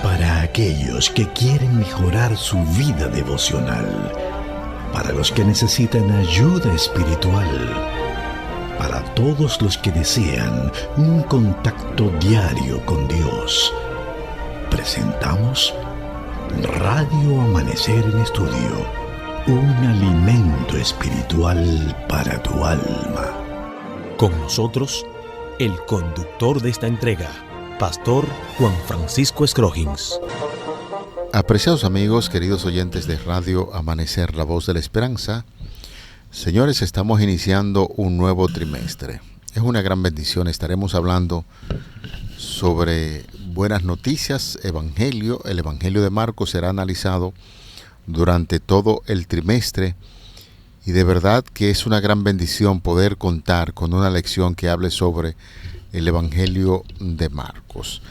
Para aquellos que quieren mejorar su vida devocional, para los que necesitan ayuda espiritual, para todos los que desean un contacto diario con Dios, presentamos Radio Amanecer en Estudio, un alimento espiritual para tu alma. Con nosotros, el conductor de esta entrega, Pastor Juan Francisco Scroggins. Apreciados amigos, queridos oyentes de Radio Amanecer, la voz de la esperanza. Señores, estamos iniciando un nuevo trimestre. Es una gran bendición. Estaremos hablando sobre buenas noticias, evangelio. El evangelio de Marcos será analizado durante todo el trimestre. Y de verdad que es una gran bendición poder contar con una lección que hable sobre el Evangelio de Marcos.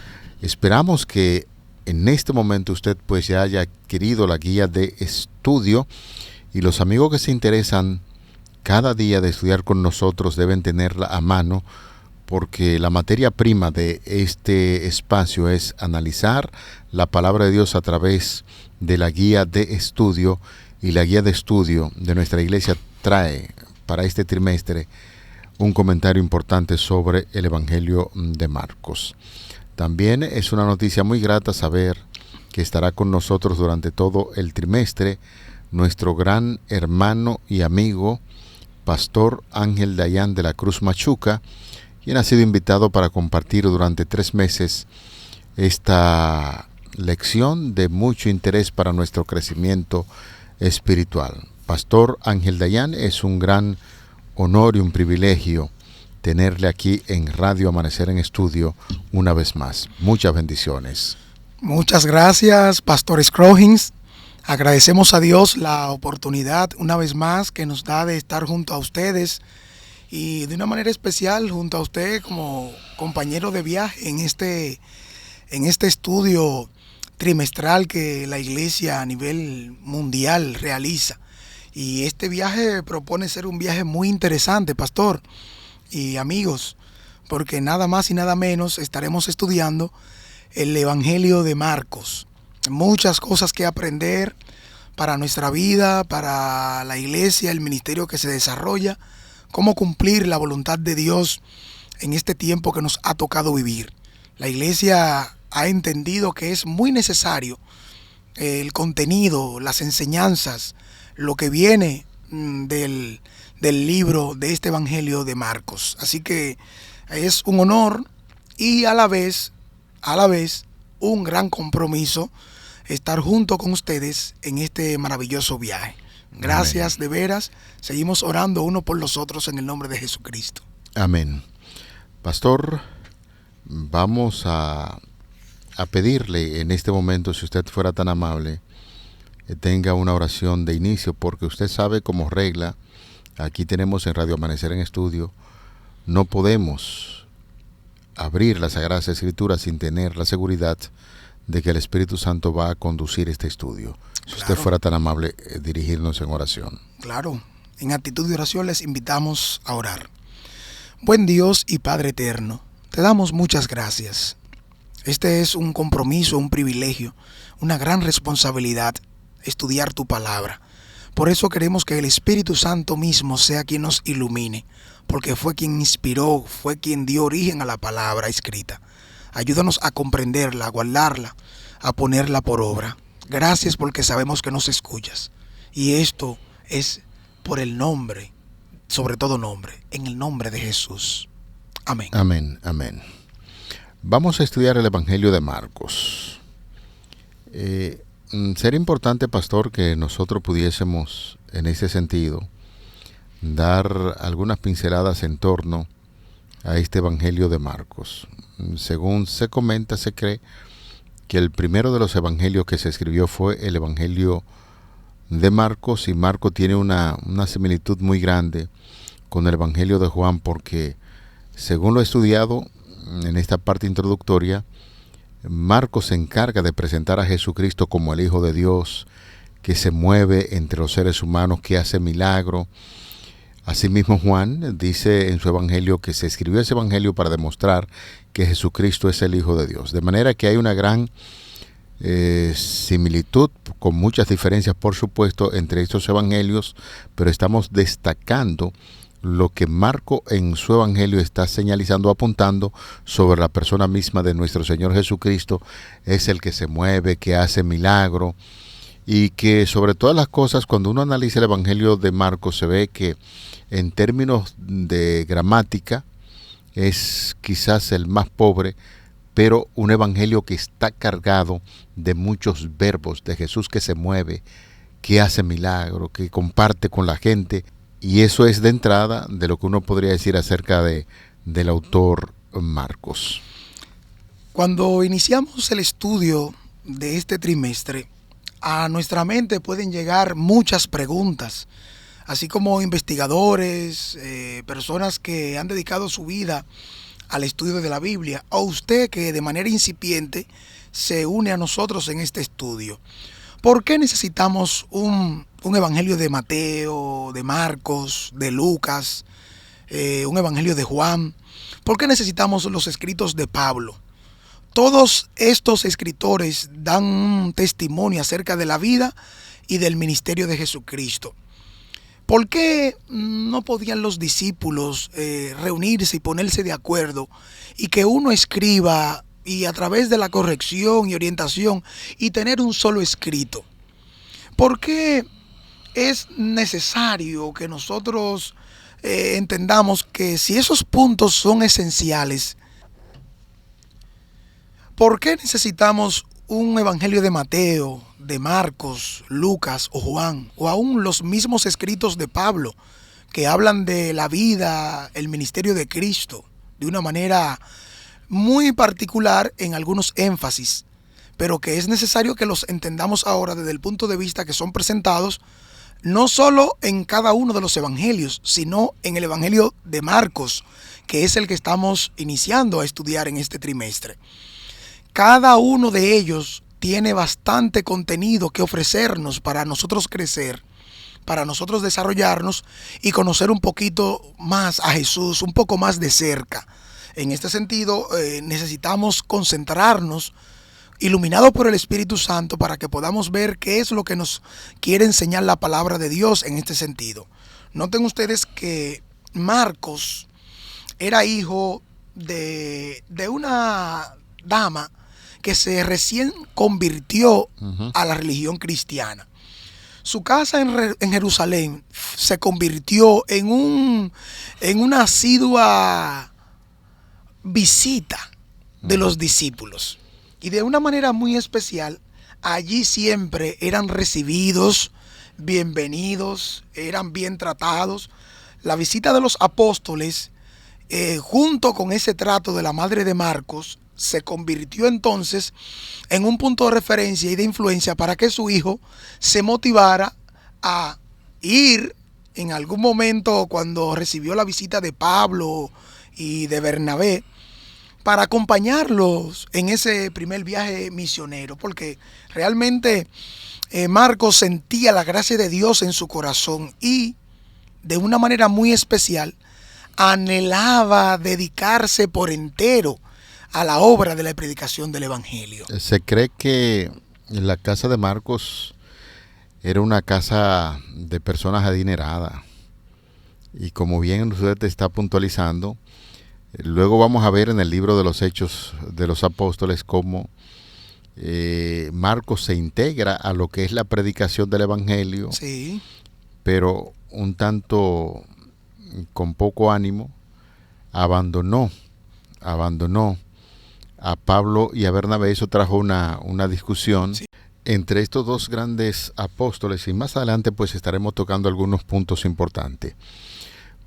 Esperamos que en este momento usted pues ya haya adquirido la guía de estudio, y los amigos que se interesan cada día de estudiar con nosotros deben tenerla a mano, porque la materia prima de este espacio es analizar la palabra de Dios a través de la guía de estudio, y la guía de estudio de nuestra iglesia trae para este trimestre un comentario importante sobre el Evangelio de Marcos. También es una noticia muy grata saber que estará con nosotros durante todo el trimestre nuestro gran hermano y amigo, Pastor Ángel Dayan de la Cruz Machuca, quien ha sido invitado para compartir durante 3 meses esta lección de mucho interés para nuestro crecimiento espiritual. Pastor Ángel Dayan, es un gran honor y un privilegio tenerle aquí en Radio Amanecer en Estudio una vez más. Muchas bendiciones. Muchas gracias, Pastor Scroggins. Agradecemos a Dios la oportunidad una vez más que nos da de estar junto a ustedes, y de una manera especial junto a usted como compañero de viaje en este estudio trimestral que la iglesia a nivel mundial realiza. Y este viaje propone ser un viaje muy interesante, pastor y amigos, porque nada más y nada menos estaremos estudiando el Evangelio de Marcos. Muchas cosas que aprender para nuestra vida, para la iglesia, el ministerio que se desarrolla, cómo cumplir la voluntad de Dios en este tiempo que nos ha tocado vivir. La iglesia ha entendido que es muy necesario el contenido, las enseñanzas, lo que viene del libro de este Evangelio de Marcos. Así que es un honor y a la vez un gran compromiso estar junto con ustedes en este maravilloso viaje. Gracias. Amén. De veras, seguimos orando uno por los otros en el nombre de Jesucristo. Amén. Pastor, vamos a pedirle en este momento, si usted fuera tan amable, tenga una oración de inicio, porque usted sabe, como regla, aquí tenemos en Radio Amanecer en Estudio, no podemos abrir las Sagradas Escrituras sin tener la seguridad de que el Espíritu Santo va a conducir este estudio. Si usted fuera tan amable, dirigirnos en oración. Claro, en actitud de oración les invitamos a orar. Buen Dios y Padre eterno, te damos muchas gracias. Este es un compromiso, un privilegio, una gran responsabilidad, estudiar tu palabra. Por eso queremos que el Espíritu Santo mismo sea quien nos ilumine, porque fue quien inspiró, fue quien dio origen a la palabra escrita. Ayúdanos a comprenderla, a guardarla, a ponerla por obra. Gracias porque sabemos que nos escuchas. Y esto es por el nombre, sobre todo nombre, en el nombre de Jesús. Amén. Amén, amén. Vamos a estudiar el Evangelio de Marcos. Sería importante, pastor, que nosotros pudiésemos, en ese sentido, dar algunas pinceladas en torno a este Evangelio de Marcos. Según se comenta, se cree que el primero de los evangelios que se escribió fue el Evangelio de Marcos, y Marcos tiene una similitud muy grande con el Evangelio de Juan, porque según lo he estudiado en esta parte introductoria, Marcos se encarga de presentar a Jesucristo como el Hijo de Dios, que se mueve entre los seres humanos, que hace milagros. Asimismo, Juan dice en su evangelio que se escribió ese evangelio para demostrar que Jesucristo es el Hijo de Dios. De manera que hay una gran similitud, con muchas diferencias, por supuesto, entre estos evangelios, pero estamos destacando lo que Marco en su evangelio está señalizando, apuntando sobre la persona misma de nuestro Señor Jesucristo. Es el que se mueve, que hace milagro, y que sobre todas las cosas, cuando uno analiza el evangelio de Marcos, se ve que en términos de gramática es quizás el más pobre, pero un evangelio que está cargado de muchos verbos, de Jesús que se mueve, que hace milagro, que comparte con la gente. Y eso es de entrada de lo que uno podría decir acerca del autor Marcos. Cuando iniciamos el estudio de este trimestre, a nuestra mente pueden llegar muchas preguntas, así como investigadores, personas que han dedicado su vida al estudio de la Biblia, o usted que de manera incipiente se une a nosotros en este estudio. ¿Por qué necesitamos un evangelio de Mateo, de Marcos, de Lucas, un evangelio de Juan? ¿Por qué necesitamos los escritos de Pablo? Todos estos escritores dan un testimonio acerca de la vida y del ministerio de Jesucristo. ¿Por qué no podían los discípulos reunirse y ponerse de acuerdo y que uno escriba y a través de la corrección y orientación y tener un solo escrito? ¿Por qué es necesario que nosotros entendamos que si esos puntos son esenciales, ¿por qué necesitamos un evangelio de Mateo, de Marcos, Lucas o Juan, o aún los mismos escritos de Pablo, que hablan de la vida, el ministerio de Cristo, de una manera muy particular en algunos énfasis, pero que es necesario que los entendamos ahora desde el punto de vista que son presentados no solo en cada uno de los evangelios, sino en el evangelio de Marcos, que es el que estamos iniciando a estudiar en este trimestre? Cada uno de ellos tiene bastante contenido que ofrecernos para nosotros crecer, para nosotros desarrollarnos y conocer un poquito más a Jesús, un poco más de cerca. En este sentido, necesitamos concentrarnos, iluminados por el Espíritu Santo, para que podamos ver qué es lo que nos quiere enseñar la palabra de Dios en este sentido. Noten ustedes que Marcos era hijo de una dama que se recién convirtió a la religión cristiana. Su casa en Jerusalén se convirtió en una asidua visita de los discípulos. Y de una manera muy especial, allí siempre eran recibidos, bienvenidos, eran bien tratados. La visita de los apóstoles, junto con ese trato de la madre de Marcos, se convirtió entonces en un punto de referencia y de influencia para que su hijo se motivara a ir en algún momento, cuando recibió la visita de Pablo y de Bernabé, para acompañarlos en ese primer viaje misionero, porque realmente Marcos sentía la gracia de Dios en su corazón y de una manera muy especial anhelaba dedicarse por entero a la obra de la predicación del Evangelio. Se cree que la casa de Marcos era una casa de personas adineradas. Y como bien usted está puntualizando, luego vamos a ver en el libro de los Hechos de los Apóstoles cómo Marcos se integra a lo que es la predicación del Evangelio, sí, pero un tanto con poco ánimo, abandonó a Pablo y a Bernabé. Eso trajo una discusión entre estos dos grandes apóstoles, y más adelante pues estaremos tocando algunos puntos importantes.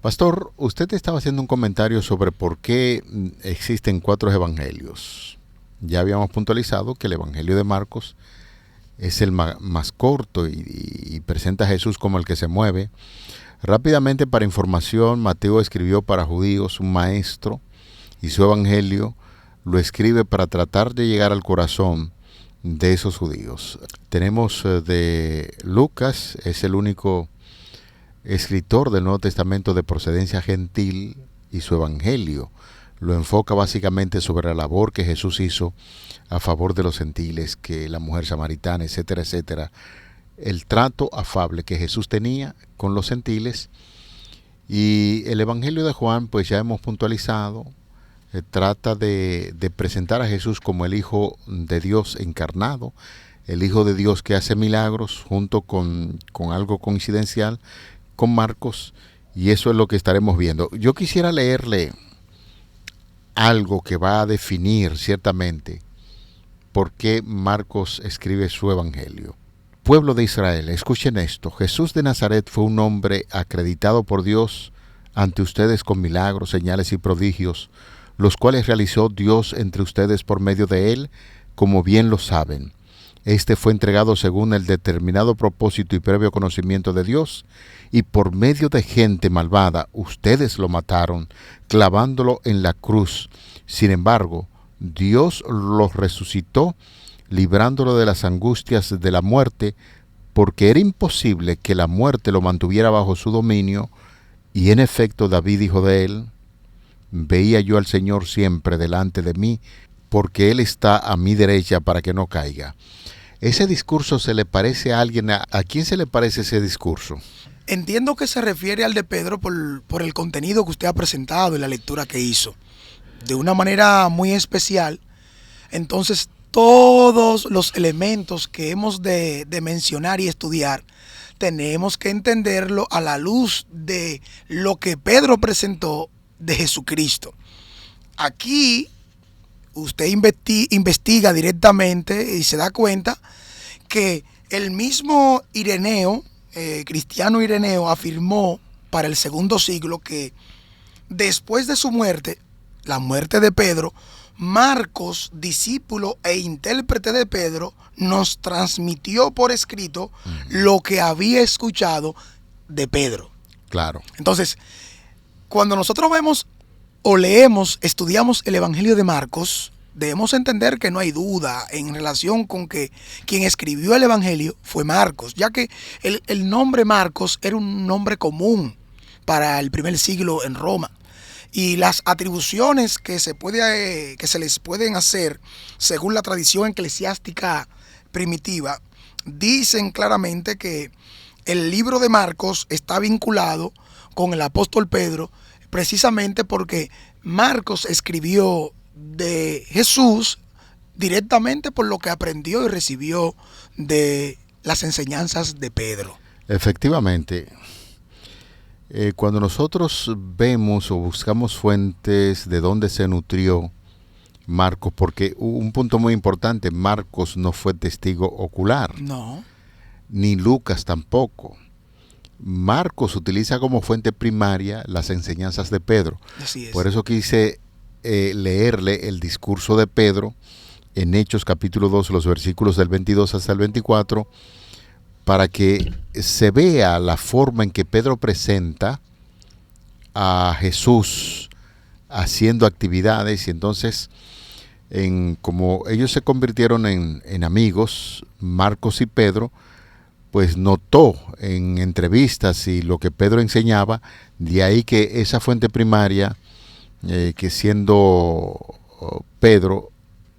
Pastor, usted estaba haciendo un comentario sobre por qué existen 4 evangelios. Ya habíamos puntualizado que el evangelio de Marcos es el más corto y presenta a Jesús como el que se mueve. Rápidamente, para información, Mateo escribió para judíos, un maestro, y su evangelio lo escribe para tratar de llegar al corazón de esos judíos. Tenemos de Lucas, es el único escritor del Nuevo Testamento de procedencia gentil, y su evangelio lo enfoca básicamente sobre la labor que Jesús hizo a favor de los gentiles, que la mujer samaritana, etcétera, etcétera. El trato afable que Jesús tenía con los gentiles. Y el evangelio de Juan, pues ya hemos puntualizado, trata de presentar a Jesús como el Hijo de Dios encarnado, el Hijo de Dios que hace milagros, junto con algo coincidencial con Marcos, y eso es lo que estaremos viendo. Yo quisiera leerle algo que va a definir ciertamente por qué Marcos escribe su evangelio. Pueblo de Israel, escuchen esto. Jesús de Nazaret fue un hombre acreditado por Dios ante ustedes con milagros, señales y prodigios, los cuales realizó Dios entre ustedes por medio de él, como bien lo saben. Este fue entregado según el determinado propósito y previo conocimiento de Dios, y por medio de gente malvada ustedes lo mataron, clavándolo en la cruz. Sin embargo, Dios lo resucitó, librándolo de las angustias de la muerte, porque era imposible que la muerte lo mantuviera bajo su dominio. Y en efecto David dijo de él: veía yo al Señor siempre delante de mí, porque Él está a mi derecha para que no caiga. ¿Ese discurso se le parece a alguien? ¿A quién se le parece ese discurso? Entiendo que se refiere al de Pedro por el contenido que usted ha presentado y la lectura que hizo. De una manera muy especial. Entonces, todos los elementos que hemos de mencionar y estudiar, tenemos que entenderlo a la luz de lo que Pedro presentó de Jesucristo. Aquí usted investiga directamente y se da cuenta que el mismo Ireneo, cristiano Ireneo, afirmó para el segundo siglo que después de su muerte, la muerte de Pedro, Marcos, discípulo e intérprete de Pedro, nos transmitió por escrito lo que había escuchado de Pedro. Claro. Entonces, cuando nosotros vemos o leemos, estudiamos el Evangelio de Marcos, debemos entender que no hay duda en relación con que quien escribió el Evangelio fue Marcos, ya que el nombre Marcos era un nombre común para el primer siglo en Roma. Y las atribuciones que se les pueden hacer según la tradición eclesiástica primitiva dicen claramente que el libro de Marcos está vinculado con el apóstol Pedro, precisamente porque Marcos escribió de Jesús directamente por lo que aprendió y recibió de las enseñanzas de Pedro. Efectivamente. Cuando nosotros vemos o buscamos fuentes de dónde se nutrió Marcos, porque un punto muy importante, Marcos no fue testigo ocular. No. Ni Lucas tampoco. Marcos utiliza como fuente primaria las enseñanzas de Pedro. Así es. Por eso quise leerle el discurso de Pedro en Hechos capítulo 2, los versículos del 22 hasta el 24, para que se vea la forma en que Pedro presenta a Jesús haciendo actividades. Y entonces, como ellos se convirtieron en amigos, Marcos y Pedro, pues notó en entrevistas y lo que Pedro enseñaba, de ahí que esa fuente primaria, que siendo Pedro,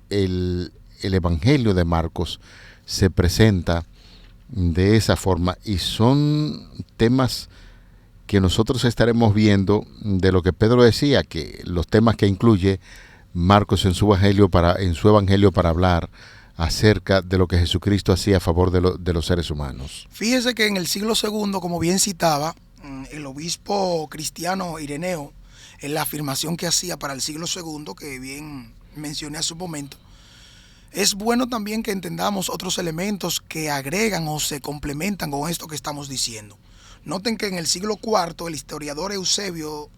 el Evangelio de Marcos se presenta de esa forma, y son temas que nosotros estaremos viendo de lo que Pedro decía, que los temas que incluye Marcos en su evangelio para hablar acerca de lo que Jesucristo hacía a favor de los seres humanos. Fíjese que en el siglo II, como bien citaba el obispo cristiano Ireneo, en la afirmación que hacía para el siglo II, que bien mencioné hace un momento, es bueno también que entendamos otros elementos que agregan o se complementan con esto que estamos diciendo. Noten que en el siglo IV el historiador Eusebio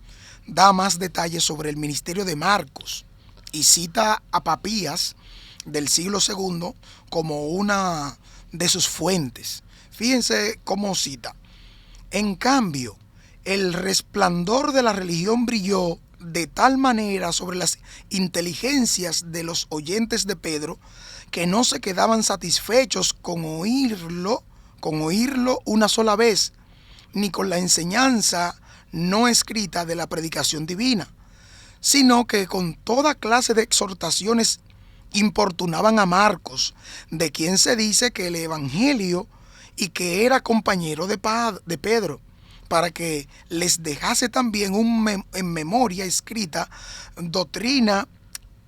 da más detalles sobre el ministerio de Marcos y cita a Papías del siglo II como una de sus fuentes. Fíjense cómo cita: en cambio, el resplandor de la religión brilló de tal manera sobre las inteligencias de los oyentes de Pedro, que no se quedaban satisfechos con oírlo una sola vez, ni con la enseñanza no escrita de la predicación divina, sino que con toda clase de exhortaciones importunaban a Marcos, de quien se dice que el Evangelio y que era compañero de Pedro, para que les dejase también en memoria escrita doctrina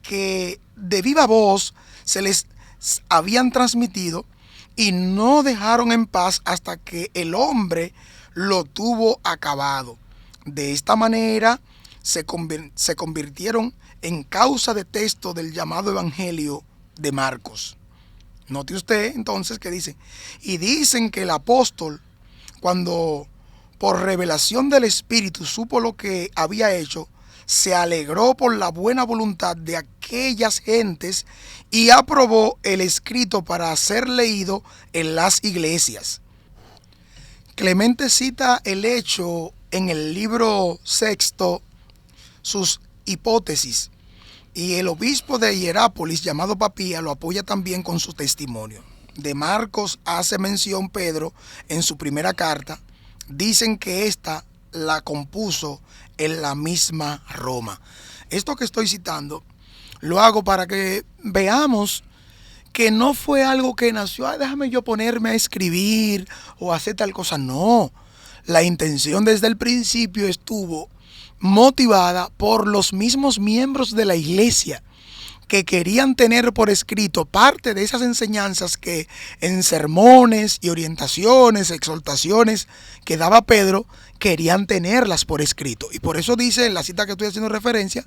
que de viva voz se les habían transmitido, y no dejaron en paz hasta que el hombre lo tuvo acabado. De esta manera se convirtieron en causa de texto del llamado Evangelio de Marcos. Note usted entonces que dice, y dicen que el apóstol, cuando por revelación del Espíritu supo lo que había hecho, se alegró por la buena voluntad de aquellas gentes y aprobó el escrito para ser leído en las iglesias. Clemente cita el hecho en el libro sexto, sus hipótesis, y el obispo de Hierápolis, llamado Papía, lo apoya también con su testimonio. De Marcos hace mención Pedro en su primera carta. Dicen que ésta la compuso en la misma Roma. Esto que estoy citando lo hago para que veamos que no fue algo que nació, déjame yo ponerme a escribir o hacer tal cosa. No, la intención desde el principio estuvo motivada por los mismos miembros de la iglesia, que querían tener por escrito parte de esas enseñanzas que en sermones y orientaciones, exhortaciones que daba Pedro, querían tenerlas por escrito. Y por eso dice en la cita que estoy haciendo referencia,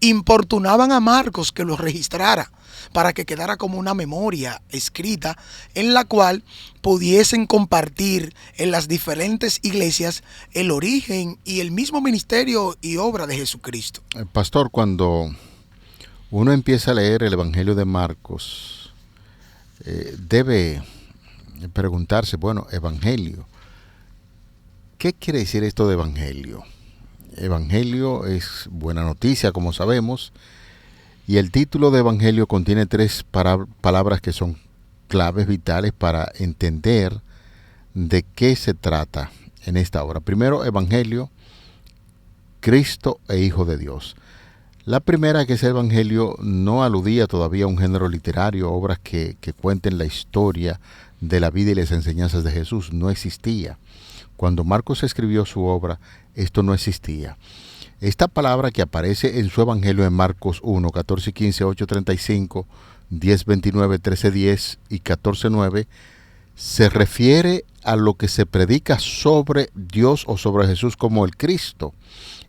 importunaban a Marcos que los registrara para que quedara como una memoria escrita en la cual pudiesen compartir en las diferentes iglesias el origen y el mismo ministerio y obra de Jesucristo. Pastor, cuando uno empieza a leer el Evangelio de Marcos, debe preguntarse, bueno, Evangelio, ¿qué quiere decir esto de Evangelio? Evangelio es buena noticia, como sabemos, y el título de Evangelio contiene tres palabras que son claves vitales para entender de qué se trata en esta obra. Primero, Evangelio, Cristo e Hijo de Dios. La primera, que es el Evangelio, no aludía todavía a un género literario, obras que cuenten la historia de la vida y las enseñanzas de Jesús. No existía. Cuando Marcos escribió su obra, esto no existía. Esta palabra que aparece en su Evangelio en Marcos 1, 14 y 15, 8, 35, 10, 29, 13, 10 y 14, 9, se refiere a lo que se predica sobre Dios o sobre Jesús como el Cristo,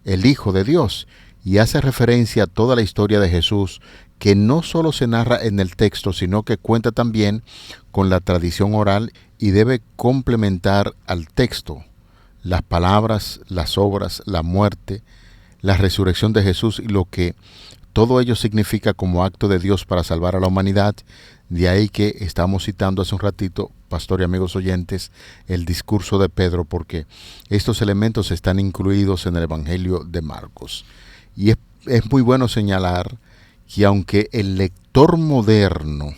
el Hijo de Dios, y hace referencia a toda la historia de Jesús, que no solo se narra en el texto, sino que cuenta también con la tradición oral y debe complementar al texto las palabras, las obras, la muerte, la resurrección de Jesús y lo que todo ello significa como acto de Dios para salvar a la humanidad. De ahí que estamos citando hace un ratito, pastor y amigos oyentes, el discurso de Pedro, porque estos elementos están incluidos en el Evangelio de Marcos. Y es muy bueno señalar que aunque el lector moderno,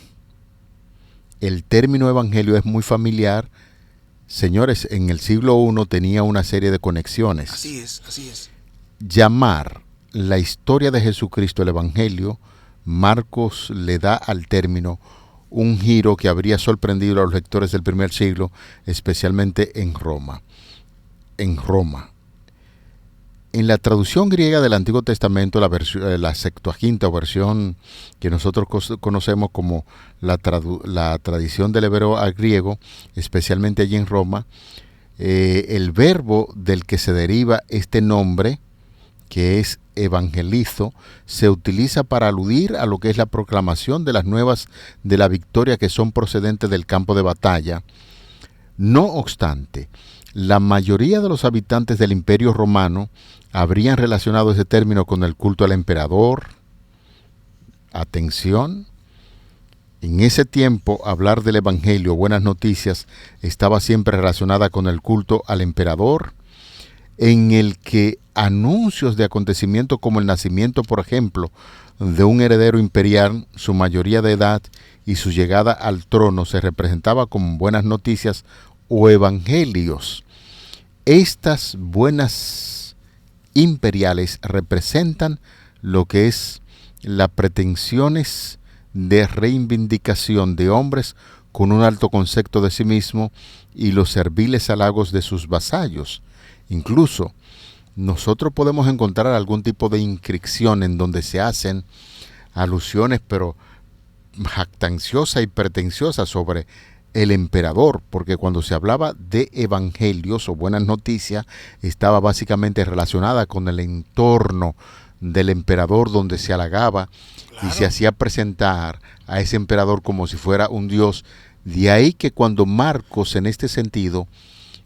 el término evangelio es muy familiar, señores, en el siglo I tenía una serie de conexiones. Así es, así es. Llamar la historia de Jesucristo el evangelio, Marcos le da al término un giro que habría sorprendido a los lectores del primer siglo, especialmente en Roma. En la traducción griega del Antiguo Testamento, la Septuaginta, o versión que nosotros conocemos como la tradición del hebreo al griego, especialmente allí en Roma, el verbo del que se deriva este nombre, que es evangelizo, se utiliza para aludir a lo que es la proclamación de las nuevas de la victoria que son procedentes del campo de batalla. No obstante, la mayoría de los habitantes del Imperio Romano habrían relacionado ese término con el culto al emperador. Atención, en ese tiempo hablar del Evangelio, buenas noticias, estaba siempre relacionada con el culto al emperador, en el que anuncios de acontecimientos como el nacimiento, por ejemplo, de un heredero imperial, su mayoría de edad y su llegada al trono se representaba como buenas noticias o evangelios. estas buenas imperiales representan lo que es las pretensiones de reivindicación de hombres con un alto concepto de sí mismo y los serviles halagos de sus vasallos. Incluso nosotros podemos encontrar algún tipo de inscripción en donde se hacen alusiones, pero jactanciosas y pretenciosas sobre el emperador, porque cuando se hablaba de evangelios o buenas noticias, estaba básicamente relacionada con el entorno del emperador, donde se halagaba y se hacía presentar a ese emperador como si fuera un dios. De ahí que cuando Marcos, en este sentido,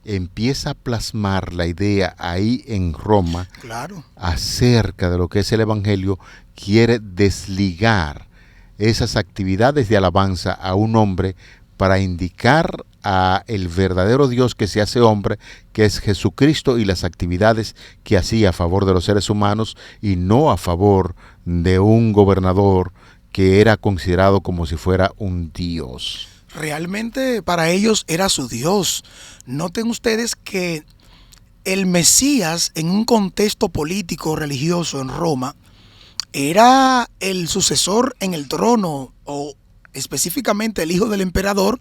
empieza a plasmar la idea ahí en Roma, acerca de lo que es el evangelio, quiere desligar esas actividades de alabanza a un hombre para indicar a el verdadero Dios que se hace hombre, que es Jesucristo, y las actividades que hacía a favor de los seres humanos y no a favor de un gobernador que era considerado como si fuera un dios. Realmente para ellos era su Dios. Noten ustedes que el Mesías, en un contexto político religioso en Roma, era el sucesor en el trono, o específicamente el hijo del emperador,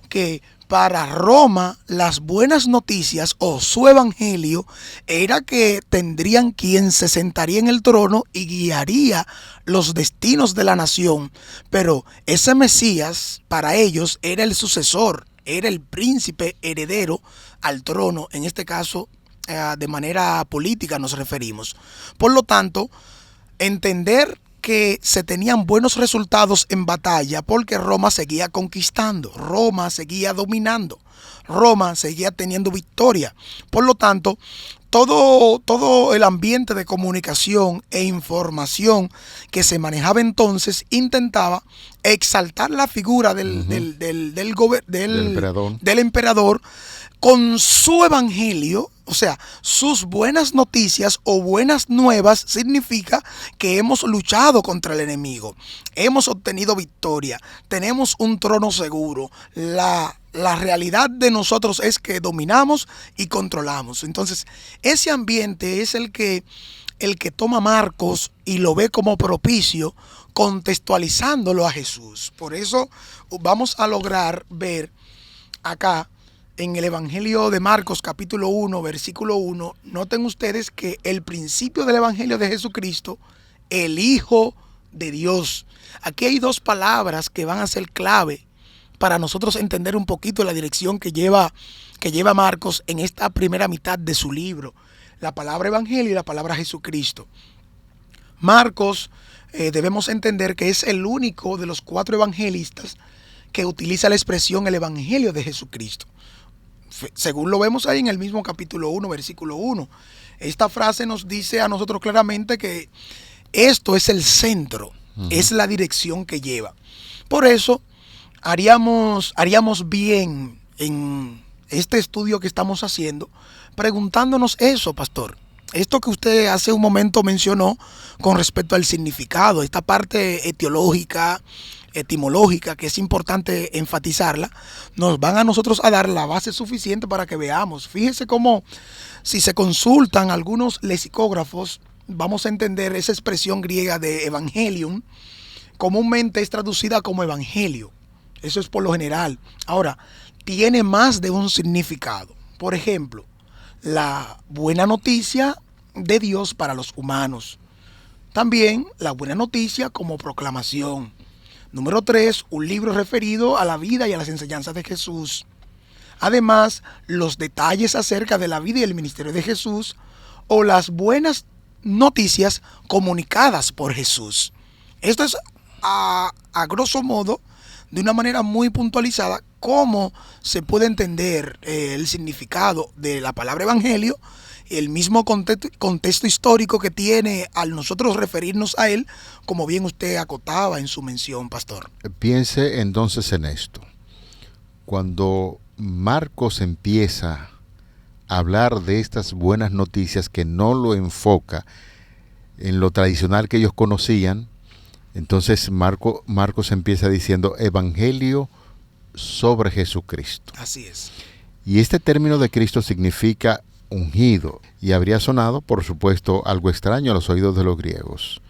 que para Roma las buenas noticias o su evangelio era que tendrían quien se sentaría en el trono y guiaría los destinos de la nación. Pero ese Mesías para ellos era el sucesor, era el príncipe heredero al trono, en este caso de manera política nos referimos. Por lo tanto, entender que se tenían buenos resultados en batalla porque Roma seguía conquistando, Roma seguía dominando, Roma seguía teniendo victoria. Por lo tanto, todo el ambiente de comunicación e información que se manejaba entonces intentaba exaltar la figura del emperador con su evangelio. O sea, sus buenas noticias o buenas nuevas significa que hemos luchado contra el enemigo, hemos obtenido victoria, tenemos un trono seguro. La realidad de nosotros es que dominamos y controlamos. Entonces, ese ambiente es el que toma Marcos y lo ve como propicio, contextualizándolo a Jesús. Por eso vamos a lograr ver acá en el Evangelio de Marcos, capítulo 1, versículo 1, noten ustedes que el principio del Evangelio de Jesucristo, el Hijo de Dios. Aquí hay dos palabras que van a ser clave para nosotros entender un poquito la dirección que lleva Marcos en esta primera mitad de su libro. La palabra Evangelio y la palabra Jesucristo. Marcos debemos entender que es el único de los 4 evangelistas que utiliza la expresión el Evangelio de Jesucristo. Según lo vemos ahí en el mismo capítulo 1, versículo 1. Esta frase nos dice a nosotros claramente que esto es el centro, es la dirección que lleva. Por eso haríamos bien en este estudio que estamos haciendo, preguntándonos eso, pastor. Esto que usted hace un momento mencionó con respecto al significado, esta parte etimológica, que es importante enfatizarla, nos van a nosotros a dar la base suficiente para que veamos. Fíjese cómo, si se consultan algunos lexicógrafos, vamos a entender esa expresión griega de evangelium, comúnmente es traducida como evangelio. Eso es por lo general. Ahora, tiene más de un significado. Por ejemplo, la buena noticia de Dios para los humanos. También la buena noticia como proclamación. Número 3, un libro referido a la vida y a las enseñanzas de Jesús. Además, los detalles acerca de la vida y el ministerio de Jesús o las buenas noticias comunicadas por Jesús. Esto es a grosso modo, de una manera muy puntualizada, cómo se puede entender el significado de la palabra evangelio, el mismo contexto histórico que tiene al nosotros referirnos a él, como bien usted acotaba en su mención, pastor. Piense entonces en esto. Cuando Marcos empieza a hablar de estas buenas noticias, que no lo enfoca en lo tradicional que ellos conocían, entonces Marcos empieza diciendo evangelio sobre Jesucristo. Así es. Y este término de Cristo significa ungido, y habría sonado, por supuesto, algo extraño a los oídos de los griegos.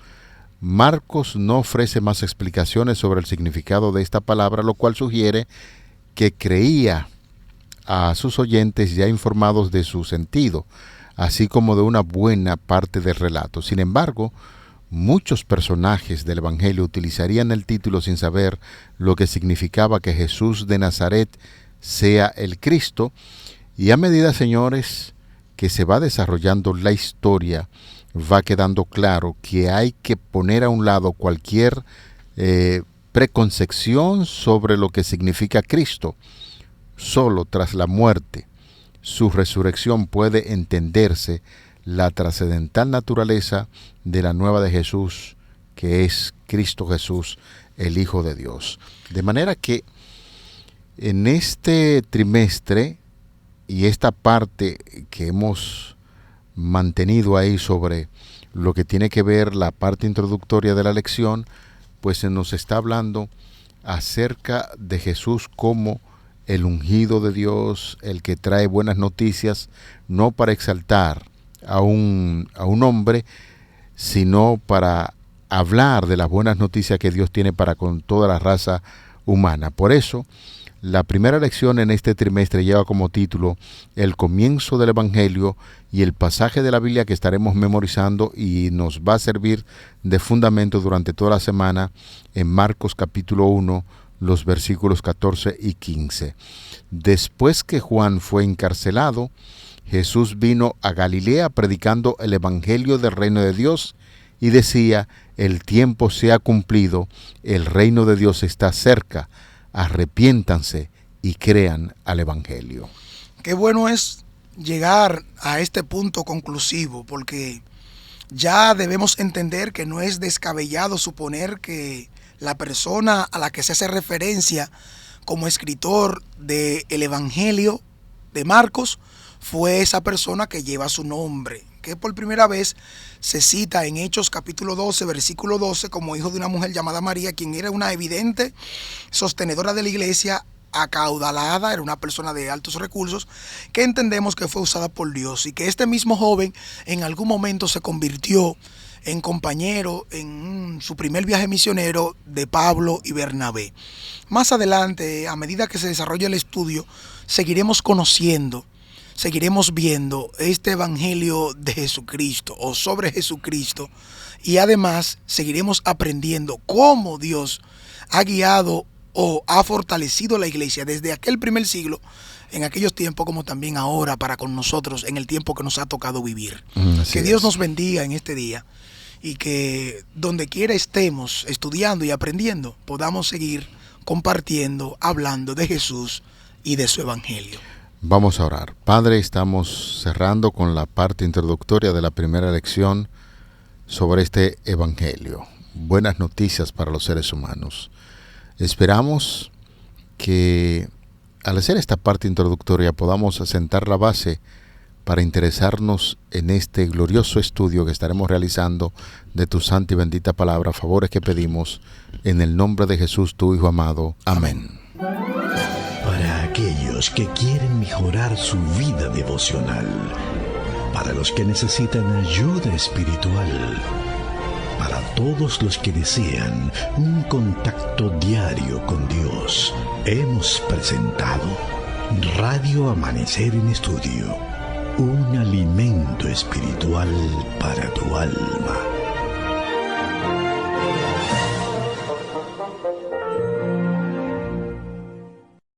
Marcos no ofrece más explicaciones sobre el significado de esta palabra, lo cual sugiere que creía a sus oyentes ya informados de su sentido, así como de una buena parte del relato. Sin embargo, muchos personajes del Evangelio utilizarían el título sin saber lo que significaba que Jesús de Nazaret sea el Cristo, y a medida, señores, que se va desarrollando la historia, va quedando claro que hay que poner a un lado cualquier preconcepción sobre lo que significa Cristo. Solo tras la muerte, su resurrección, puede entenderse la trascendental naturaleza de la nueva de Jesús, que es Cristo Jesús, el Hijo de Dios. De manera que en este trimestre y esta parte que hemos mantenido ahí sobre lo que tiene que ver la parte introductoria de la lección, pues se nos está hablando acerca de Jesús como el ungido de Dios, el que trae buenas noticias, no para exaltar a un hombre, sino para hablar de las buenas noticias que Dios tiene para con toda la raza humana. Por eso, la primera lección en este trimestre lleva como título el comienzo del Evangelio, y el pasaje de la Biblia que estaremos memorizando y nos va a servir de fundamento durante toda la semana en Marcos capítulo 1, los versículos 14 y 15. Después que Juan fue encarcelado, Jesús vino a Galilea predicando el Evangelio del reino de Dios y decía: el tiempo se ha cumplido, el reino de Dios está cerca. Arrepiéntanse y crean al Evangelio. Qué bueno es llegar a este punto conclusivo, porque ya debemos entender que no es descabellado suponer que la persona a la que se hace referencia como escritor del Evangelio de Marcos fue esa persona que lleva su nombre, que por primera vez se cita en Hechos capítulo 12, versículo 12, como hijo de una mujer llamada María, quien era una evidente sostenedora de la iglesia, acaudalada, era una persona de altos recursos, que entendemos que fue usada por Dios, y que este mismo joven en algún momento se convirtió en compañero en su primer viaje misionero de Pablo y Bernabé. Más adelante, a medida que se desarrolla el estudio, seguiremos conociendo, seguiremos viendo este Evangelio de Jesucristo o sobre Jesucristo, y además seguiremos aprendiendo cómo Dios ha guiado o ha fortalecido la iglesia desde aquel primer siglo, en aquellos tiempos, como también ahora para con nosotros en el tiempo que nos ha tocado vivir. Que Dios nos bendiga en este día, y que donde quiera estemos estudiando y aprendiendo, podamos seguir compartiendo, hablando de Jesús y de su Evangelio. Vamos a orar. Padre, estamos cerrando con la parte introductoria de la primera lección sobre este Evangelio. Buenas noticias para los seres humanos. Esperamos que al hacer esta parte introductoria podamos asentar la base para interesarnos en este glorioso estudio que estaremos realizando de tu santa y bendita palabra. Favores que pedimos en el nombre de Jesús, tu Hijo amado. Amén. Para aquellos que quieren mejorar su vida devocional, para los que necesitan ayuda espiritual, para todos los que desean un contacto diario con Dios, hemos presentado Radio Amanecer en Estudio, un alimento espiritual para tu alma.